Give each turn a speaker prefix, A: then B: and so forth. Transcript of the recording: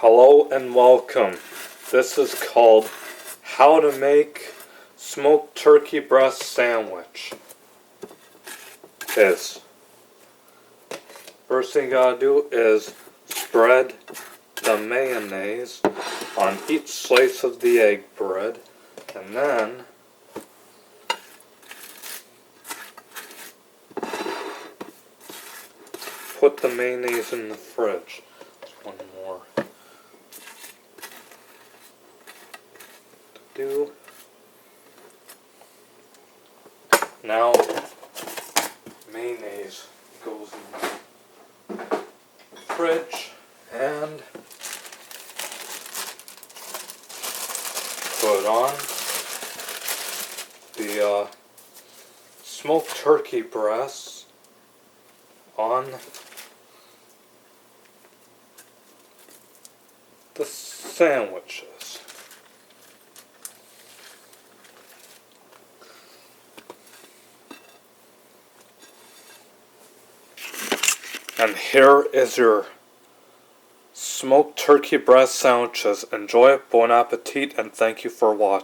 A: Hello and welcome. This is called How to Make Smoked Turkey Breast Sandwich. First thing you gotta do is spread the mayonnaise on each slice of the egg bread, and then put the mayonnaise in the fridge. One more to do. Now mayonnaise goes in the fridge and put on the smoked turkey breasts on the sandwiches. And here is your smoked turkey breast sandwiches. Enjoy it, bon appetit, and thank you for watching.